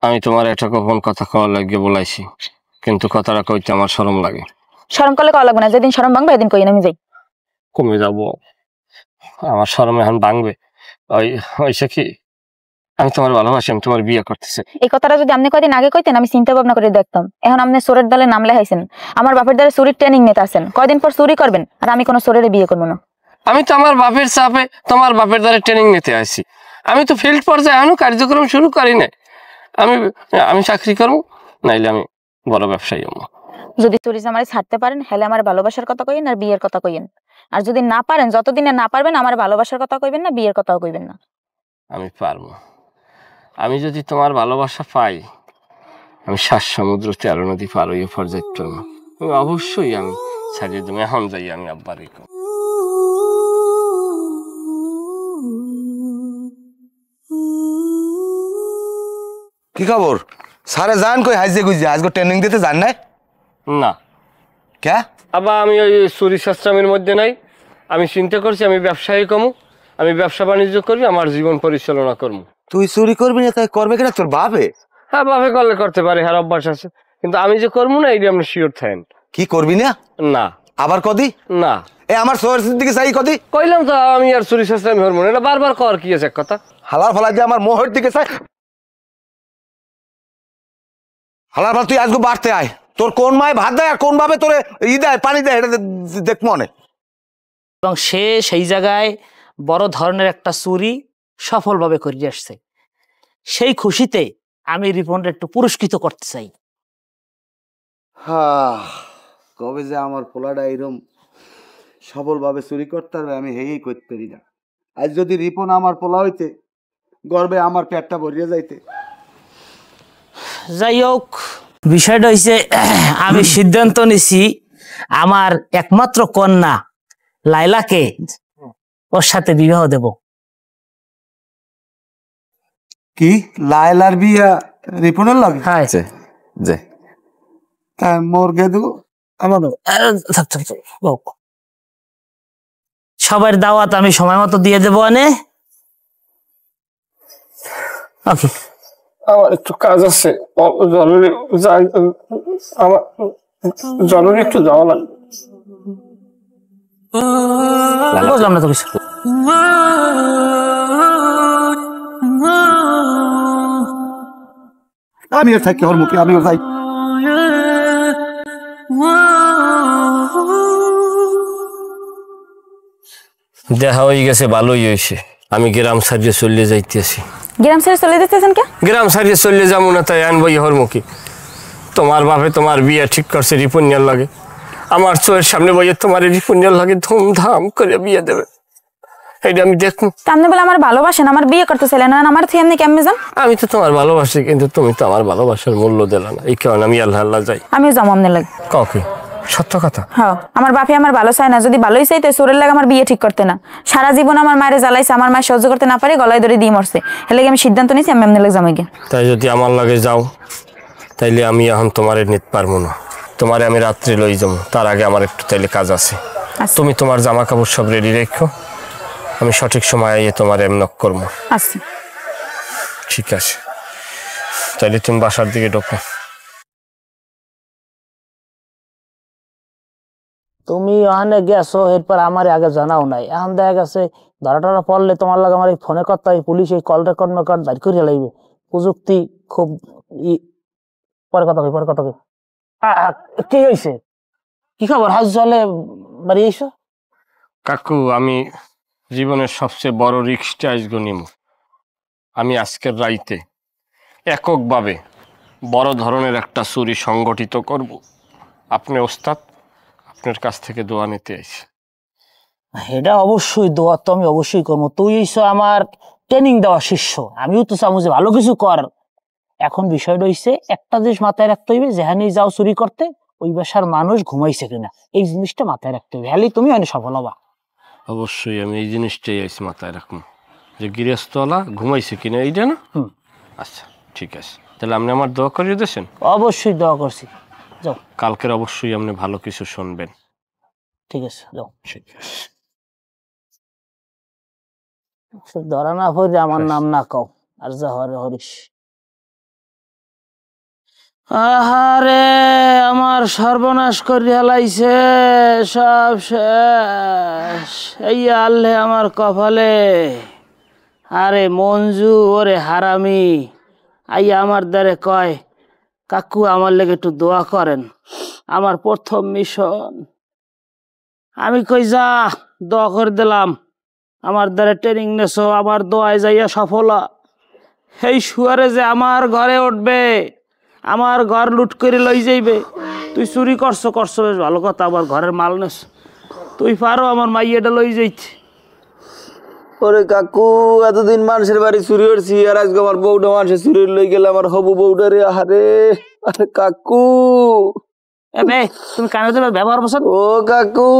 আমি তোমার একটা গোপন কথা কওয়ার লাগিয়ে বলাইছি, কিন্তু কথাটা কইতে আমার শরম লাগে। শরম করলে কওয়া লাগবে না, যেদিন শরম ভাঙবে এদিন কই আমি যাই। কমে যাব, আমার শরম এখন ভাঙবে। ওই হয়েছে কি, আমি তোমার ভালোবাসি, আমি তোমার বিয়ে করতেছি। এই কথাটা যদি আপনি কয়দিন আগে কইতেন আমি চিন্তা ভাবনা করে দেখতাম। এখন আপনি চোরের দলে নাম লেখাইছেন, আমার বাপের দ্বারা চুরির ট্রেনিং নিতে আছেন, কয়দিন পর চুরি করবেন আর আমি কোনো চোরের বিয়ে করবো না। আমি তো আমার বাপের চাপে তোমার বাপের দ্বারা ট্রেনিং নিতে আসি। আমি তো ফিল্ড পর্যায়ে এখনো কার্যক্রম শুরু করি নাই। আমি আমি চাকরি করবো, নাইলে আমি বড় ব্যবসায়ী হবো। যদি চুরি জামারে ছাড়তে পারেন হেলে আমার ভালোবাসার কথা কইেন আর বিয়ের কথা কইেন, আর যদি না পারেন, যতদিনে না পারবেন আমার ভালোবাসার কথা কইবেন না, বিয়ের কথাও কইবেন না। আমি পারবো। আমি যদি তোমার ভালোবাসা পাই, আমি 7 সমুদ্র 13 নদী পার হইয়া পর্যায় করবো। অবশ্যই আমি ছাড়িয়ে দেবো। এখন যাই আমি আব্বার। কি খবর সারে যান কই হাইজে গুইজে আজকে ট্রেনিং দিতে যান নাই? না। কে আবার আমি ওই চুরি শাস্ত্রামের মধ্যে নাই। আমি চিন্তা করছি আমি ব্যবসায়ী কমু, আমি ব্যবসা বাণিজ্য করবি, আমার জীবন পরিচালনা করবো। তুই চুরি করবি না তাই করবে কিনা তোর বাপে? হ্যাঁ, বাপে করলে করতে পারে, হ্যাঁ অভ্যাস আছে, কিন্তু আমি যে করবো না এইটা আপনি শিওর থাকেন। কি করবি না? না। আবার কদি? না। এ আমার সোয়ের দিকে চাই কদি? কইলাম তো আমি আর চুরি শাস্ত্রামি হরমো না, এটা বারবার কর কি আছে এক কথা। হালার ফালা দিয়ে আমার মোহর দিকে চাই। হালার ফালা তুই আজকে বাড়তে আয়, তোর কোন মায় ভাত দেয় আর কোন ভাবে তোরে ই দেয় পানি দেয় এটা দেখ মনে। এবং সে সেই জায়গায় বড় ধরনের একটা চুরি সফলভাবে করে আসছে। সেই খুশিতে আমি রিপনকে একটু পুরস্কৃত করতে চাই। কবে যে আমার পোলাটা এরকম সফলভাবে চুরি করতে পারবে আমি হেই করতে পারি না। আজ যদি রিপন আমার পোলা হইতে গর্বে আমার পেটটা ভরিয়ে যাইতে। যাই হোক, বিষয়টা হয়েছে আমি সিদ্ধান্ত নিছি আমার একমাত্র কন্যা লাইলাকে ওর সাথে বিবাহ দেব। কি লায়লার বিয়া রিপনের লাগে? হ্যাঁ যে মোর গেদু আমার সবার দাওয়াত আমি সময় মতো দিয়ে দেবো। আনে ওকে, আমার একটু কাজ আছে, জরুরি আমার জরুরি একটু যাওয়া লাগবে। বুঝলাম না তো কিছু। আমিও থাকি ওর মুখে, আমিও যাই। দেখা হয়ে গেছে, ভালোই হয়েছে। আমি গ্রাম ছাড়িয়ে চলে যাইতেছি। গ্রাম ছেড়ে চলে যেতেছেন কে? গ্রাম ছাড়িয়ে চলে যাবো না তাই আনবো ইহর মুখী। তোমার বাপে তোমার বিয়ে ঠিক করছে রিপুনিয়ার লাগে, আমার চোখের সামনে বইয়ে তোমার রিপুনিয়ার লাগে ধুমধাম করে বিয়ে দেবে, এইটা আমি দেখবো। আপনি বলে আমার ভালোবাসেন, আমার বিয়ে করতে চাইলেন না, আমার থেকে আপনি কেমনে যান? আমি তো তোমার ভালোবাসি, কিন্তু তুমি তো আমার ভালোবাসার মূল্য দিলে না, এই কারণে আমি আল্লাহ আল্লাহ যাই। আমিও যাবো আপনার লাগে। কাউকে সত্য কথা। হ্যাঁ, আমার বাপে আমার ভালো চায় না, যদি ভালোই চাইতে চোরের লাগে আমার বিয়ে ঠিক করতে না। সারা জীবন আমার মায়ের জ্বালাইছে, আমার মায়ের সহ্য করতে না পারে গলায় ধরে দিয়ে মরছে, এর লাগে আমি সিদ্ধান্ত নিয়েছি আমি আপনার লাগে যাবো গিয়ে। তাই যদি আমার লাগে যাও তাইলে আমি এখন তোমারে নিতে পারবো না, তোমারে আমি রাত্রে লই যাবো, তার আগে আমার একটু তাইলে কাজ আছে। তুমি তোমার জামা কাপড় সব রেডি রেখো, আমি সঠিক সময় আইয়ে তোমার নক করবো। আচ্ছা ঠিক আছে, তাইলে তুমি বাসার দিকে ঢোকো। তুমি ওখানে গেছো, এরপর আমার আগে জানাও নাই। এখন দেখা গেছে ধরা টরা পড়লে তোমার লাগে আমার এই ফোনে করতে হয়, পুলিশ এই কল রেকর্ড মেকর্ড বাইর করে লাগবে। প্রযুক্তি খুব পরে কথা কই, পরে কথা কই। কি হয়েছে? কি খবর? হাজ জলে বাড়ি এসো? কাকু, আমি জীবনের সবচেয়ে বড় রিস্কটা আজকে নিব। আমি আজকের রাইতে এককভাবে বড় ধরনের একটা চুরি সংগঠিত করব। আপনি ওস্তাদ, আপনার কাছ থেকে দোয়া নিতে আইছি। এটা অবশ্যই দোয়া তো আমি অবশ্যই করবো। তুই এসো আমার ট্রেনিং দেওয়া শিষ্য, আমিও তো চাবো যে ভালো কিছু কর। এখন বিষয়টা হইছে একটা জিনিস মাথায় রাখতে হইবে, যেখানেই যাও চুরি করতে ওই বাসার মানুষ ঘুমাইছে কিনা, এই জিনিসটা মাথায় রাখতে হবে। হ্যাঁ, তুমি অনেক সফল হবা। অবশ্যই আমি এই জিনিসটাই আইছি মাথায় রাখবো, যে গৃহস্থলা ঘুমাইছে কিনা এইটা না। আচ্ছা ঠিক আছে, তাহলে আপনি আমার দোয়া করিয়ে দিয়েছেন? অবশ্যই দোয়া করছি। যাও, কালকের অবশ্যই আপনি ভালো কিছু শুনবেন। ঠিক আছে, যাও। ঠিক আছে। ধরা না পড়লে আমার নাম না কও, আর যা হরে হরিস। আহারে আমার সর্বনাশ করে হেলাইছে, সব শেষ। এই আল্লে আমার কপালে। আরে মঞ্জু ওরে হারামি আইয়া আমার দ্বারে কয়, কাকু আমার লেগে একটু দোয়া করেন, আমার প্রথম মিশন। আমি কই যা, দোয়া করে দিলাম, আমার দ্বারা ট্রেনিং নেছো, আমার দোয়ায় যাইয়া সফল হ। এই শুয়ারে যে আমার ঘরে উঠবে, আমার ঘর লুট করে লই যাইবে। তুই চুরি করছো বেশ ভালো কথা, আমার ঘরের মাল নেছ, তুই পারো আমার মাইয়াটা লই যাইতে। ওরে কাকু, এতদিন মানুষের বাড়ি চুরি করছি, আর আজকে আমার বউটা মানুষের চুরি লই গেলে, আমার হবু বউটা রে। আরে আরে কাকু, এ বে, তুমি কানে ব্যবহার বসত। ও কাকু।